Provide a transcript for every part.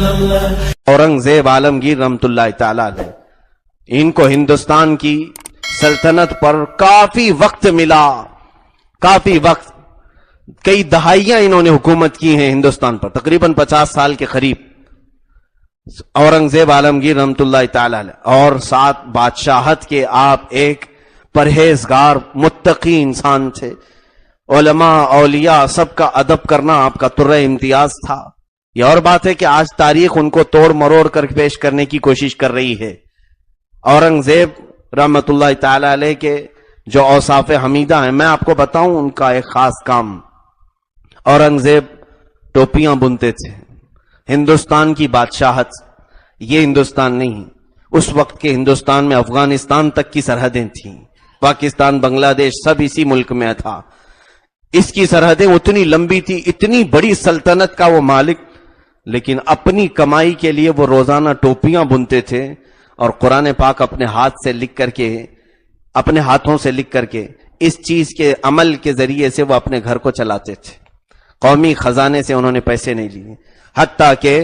औरंगजेब आलमगीर रहमतुल्लाह ताला अलैह, इनको हिंदुस्तान की सल्तनत पर काफी वक्त मिला, काफी वक्त, कई दहाइयां इन्होंने हुकूमत की है हिंदुस्तान पर, तकरीबन 50 साल के करीब औरंगजेब आलमगीर रहमतुल्लाह ताला अलैह। और साथ बादशाहत के आप एक परहेजगार मुत्तकी इंसान थे, उलमा औलिया सबका अदब करना आपका तुर्रे इम्तियाज था। यह और बात है कि आज तारीख उनको तोड़ मरोड़ कर पेश करने की कोशिश कर रही है। औरंगजेब रहमतुल्लाह ताला अलैह के जो औसाफ हमीदा है, मैं आपको बताऊं उनका एक खास काम, औरंगजेब टोपियां बुनते थे। हिंदुस्तान की बादशाहत, ये हिंदुस्तान नहीं, उस वक्त के हिंदुस्तान में अफगानिस्तान तक की सरहदें थीं, पाकिस्तान बांग्लादेश सब इसी मुल्क में था। इसकी सरहदें उतनी लंबी थी, इतनी बड़ी सल्तनत का वो मालिक, लेकिन अपनी कमाई के लिए वो रोजाना टोपियां बुनते थे और कुरान पाक अपने हाथ से लिख करके, अपने हाथों से लिख करके इस चीज के अमल के जरिए से वो अपने घर को चलाते थे। कौमी खजाने से उन्होंने पैसे नहीं लिए, हत्ता के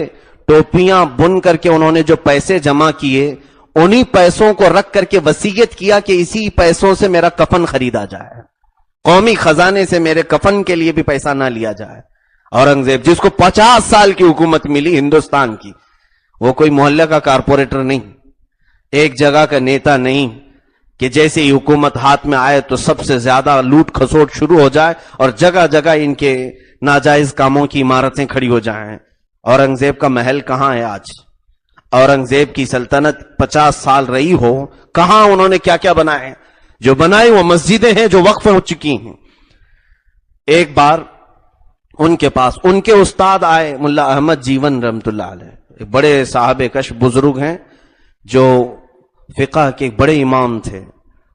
टोपियां बुन करके उन्होंने जो पैसे जमा किए, उन्हीं पैसों को रख करके वसीयत किया कि इसी पैसों से मेरा कफन खरीदा जाए, कौमी खजाने से मेरे कफन के लिए भी पैसा ना लिया जाए। औरंगजेब, जिसको 50 साल की हुकूमत मिली हिंदुस्तान की, वो कोई मोहल्ले का कारपोरेटर नहीं, एक जगह का नेता नहीं कि जैसे ही हुकूमत हाथ में आए तो सबसे ज्यादा लूट खसोट शुरू हो जाए और जगह जगह इनके नाजायज कामों की इमारतें खड़ी हो जाएं। औरंगजेब का महल कहां है आज? औरंगजेब की सल्तनत 50 साल रही हो, कहां उन्होंने क्या क्या बनाए? जो बनाई वो मस्जिदें हैं जो वक्फ हो चुकी हैं। एक बार उनके पास उनके उस्ताद आए, मुल्ला अहमद जीवन रहमतुल्लाह अलैह, बड़े साहब कश बुजुर्ग हैं जो फिक़ह के बड़े इमाम थे,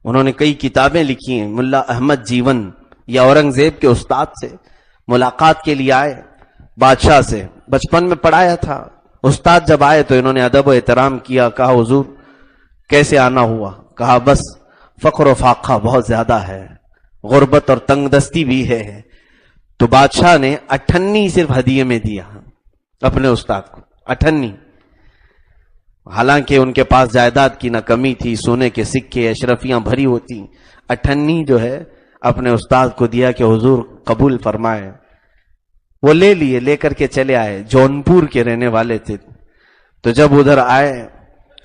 उन्होंने कई किताबें लिखी हैं। मुल्ला अहमद जीवन या औरंगजेब के उस्ताद से मुलाकात के लिए आए, बादशाह से बचपन में पढ़ाया था। उस्ताद जब आए तो इन्होंने अदब व एहतराम किया, कहा हुजूर कैसे आना हुआ? कहा बस फक्र व फाका बहुत ज्यादा है, गुर्बत और तंगदस्ती भी है। तो बादशाह ने 98 सिर्फ हदिये में दिया अपने उस्ताद को, 98। हालांकि उनके पास जायदाद की ना कमी थी, सोने के सिक्के अशरफियां भरी होती, 98 जो है अपने उस्ताद को दिया कि हुजूर कबूल फरमाए। वो ले लिए, लेकर के चले आए, जौनपुर के रहने वाले थे। तो जब उधर आए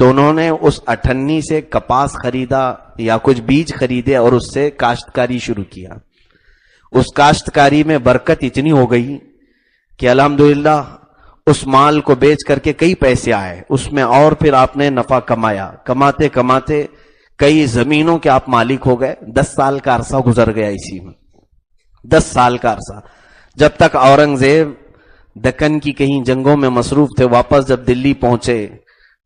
तो उन्होंने उस 98 से कपास खरीदा या कुछ बीज खरीदे और उससे काश्तकारी शुरू किया। उस काश्तकारी में बरकत इतनी हो गई कि अल्हम्दुलिल्लाह उस माल को बेच करके कई पैसे आए उसमें, और फिर आपने नफा कमाया, कमाते कमाते कई जमीनों के आप मालिक हो गए। 10 साल का अरसा गुजर गया इसी में, 10 साल का अरसा, जब तक औरंगजेब दक्कन की कहीं जंगों में मसरूफ थे। वापस जब दिल्ली पहुंचे,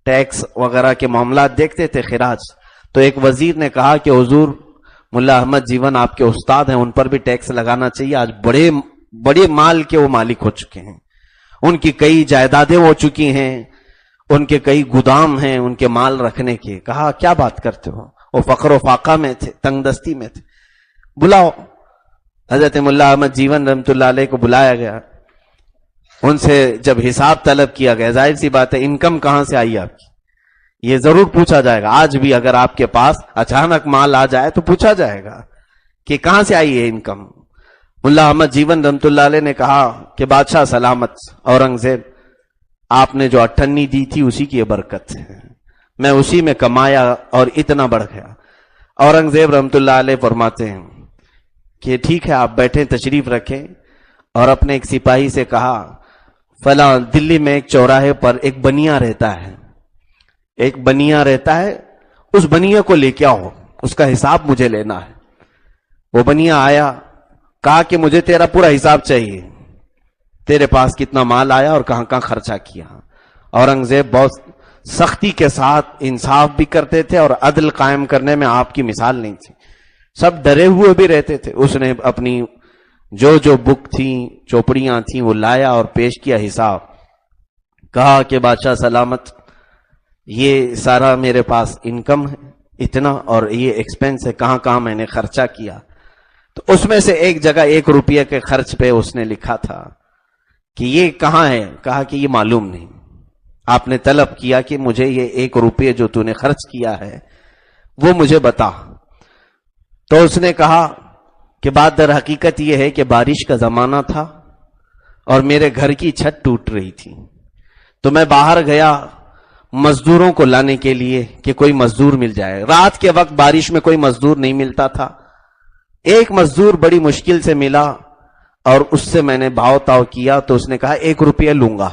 टैक्स वगैरह के मामला देखते थे, खिराज, तो एक वजीर ने कहा कि हुजूर मुल्ला अहमद जीवन आपके उस्ताद हैं, उन पर भी टैक्स लगाना चाहिए, आज बड़े बड़े माल के वो मालिक हो चुके हैं, उनकी कई जायदादें हो चुकी हैं, उनके कई गुदाम हैं उनके माल रखने के। कहा क्या बात करते हो? वो फक्र फाका में थे, तंगदस्ती में थे। बुलाओ। हजरत मुल्ला अहमद जीवन रहमतुल्लाह अलैह को बुलाया गया, उनसे जब हिसाब तलब किया गया, जाहिर सी बात है इनकम कहां से आई आपकी, ये जरूर पूछा जाएगा। आज भी अगर आपके पास अचानक माल आ जाए तो पूछा जाएगा कि कहां से आई है इनकम। मुल्ला अहमद जीवन रहमतुल्लाह अलैह ने कहा कि बादशाह सलामत, औरंगजेब आपने जो 98 दी थी उसी की बरकत है, मैं उसी में कमाया और इतना बढ़ गया। औरंगजेब रहमतुल्लाह अलैह फरमाते हैं कि ठीक है आप बैठे, तशरीफ रखें, और अपने एक सिपाही से कहा फला दिल्ली में एक चौराहे पर एक बनिया रहता है, एक बनिया रहता है, उस बनिया को लेके आओ, उसका हिसाब मुझे लेना है। वो बनिया आया, कहा कि मुझे तेरा पूरा हिसाब चाहिए, तेरे पास कितना माल आया और कहां कहां खर्चा किया। औरंगजेब बहुत सख्ती के साथ इंसाफ भी करते थे और अदल कायम करने में आपकी मिसाल नहीं थी, सब डरे हुए भी रहते थे। उसने अपनी जो जो बुक थी, चौपड़ियां थी, वो लाया और पेश किया हिसाब, कहा कि बादशाह सलामत ये सारा मेरे पास इनकम है इतना, और ये एक्सपेंस है, कहां कहां मैंने खर्चा किया। तो उसमें से एक जगह 1 रुपये के खर्च पे उसने लिखा था कि ये कहां है, कहा कि ये मालूम नहीं। آپ نے طلب کیا کہ مجھے یہ 1 روپے جو تو نے خرچ کیا ہے وہ مجھے بتا. تو اس نے کہا کہ بات در حقیقت یہ ہے کہ بارش کا زمانہ تھا اور میرے گھر کی چھت ٹوٹ رہی تھی، تو میں باہر گیا مزدوروں کو لانے کے لیے کہ کوئی مزدور مل جائے. رات کے وقت بارش میں کوئی مزدور نہیں ملتا تھا. ایک مزدور بڑی مشکل سے ملا اور اس سے میں نے بھاؤ تاؤ کیا تو اس نے کہا 1 روپیہ لوں گا،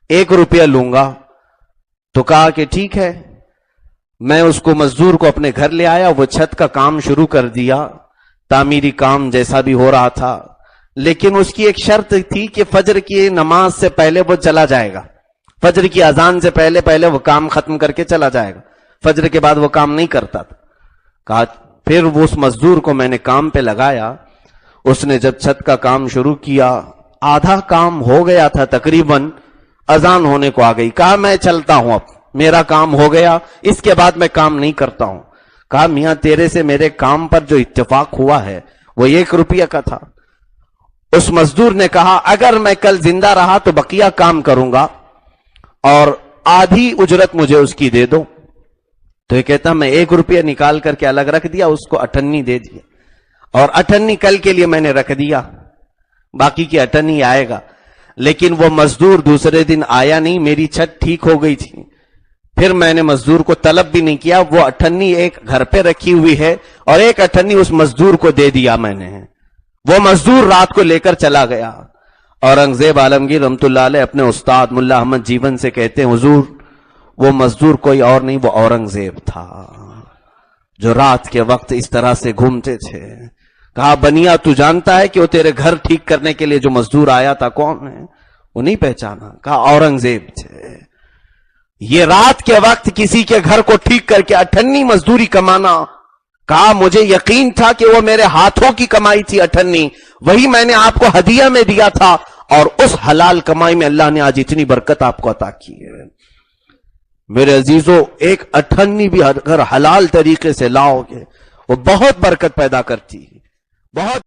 1 روپیہ لوں گا. تو کہا کہ ٹھیک ہے. میں اس کو مزدور کو اپنے گھر لے آیا، وہ چھت کا کام شروع کر دیا، تعمیری کام جیسا بھی ہو رہا تھا، لیکن اس کی ایک شرط تھی کہ فجر کی نماز سے پہلے وہ چلا جائے گا، فجر کی اذان سے پہلے وہ کام ختم کر کے چلا جائے گا، فجر کے بعد وہ کام نہیں کرتا تھا. کہا پھر وہ اس مزدور کو میں نے کام پہ لگایا. اس نے جب چھت کا کام شروع کیا، آدھا کام ہو گیا تھا تقریباً، اذان ہونے کو آ گئی. کہا میں چلتا ہوں، اب میرا کام ہو گیا، اس کے بعد میں کام نہیں کرتا ہوں. کہا میاں تیرے سے میرے کام پر جو اتفاق ہوا ہے وہ 1 روپیہ کا تھا. اس مزدور نے کہا اگر میں کل زندہ رہا تو بقیہ کام کروں گا اور آدھی اجرت مجھے اس کی دے دو. تو یہ کہتا میں 1 روپیہ نکال کر کے الگ رکھ دیا، اس کو 98 دے دیا، اور 98 کل کے لیے میں نے رکھ دیا، باقی کی 98 آئے گا. لیکن وہ مزدور دوسرے دن آیا نہیں، میری چھت ٹھیک ہو گئی تھی. پھر میں نے مزدور کو طلب بھی نہیں کیا، وہ 98 ایک گھر پہ رکھی ہوئی ہے اور ایک 98 اس مزدور کو دے دیا میں نے. وہ مزدور رات کو لے کر چلا گیا. اورنگزیب عالمگیر رحمت اللہ علیہ اپنے استاد ملا احمد جیون سے کہتے ہیں حضور وہ مزدور کوئی اور نہیں، وہ اورنگزیب تھا جو رات کے وقت اس طرح سے گھومتے تھے. کہا بنیا تو جانتا ہے کہ وہ تیرے گھر ٹھیک کرنے کے لیے جو مزدور آیا تھا کون ہے؟ وہ نہیں پہچانا. کہا اورنگزیب تھے. یہ رات کے وقت کسی کے گھر کو ٹھیک کر کے 98 مزدوری کمانا. کہا مجھے یقین تھا کہ وہ میرے ہاتھوں کی کمائی تھی 98، وہی میں نے آپ کو ہدیہ میں دیا تھا، اور اس حلال کمائی میں اللہ نے آج اتنی برکت آپ کو عطا کی ہے. میرے عزیزوں ایک 98 بھی اگر حلال طریقے سے لاؤ گے وہ بہت برکت پیدا کرتی ہے، بہت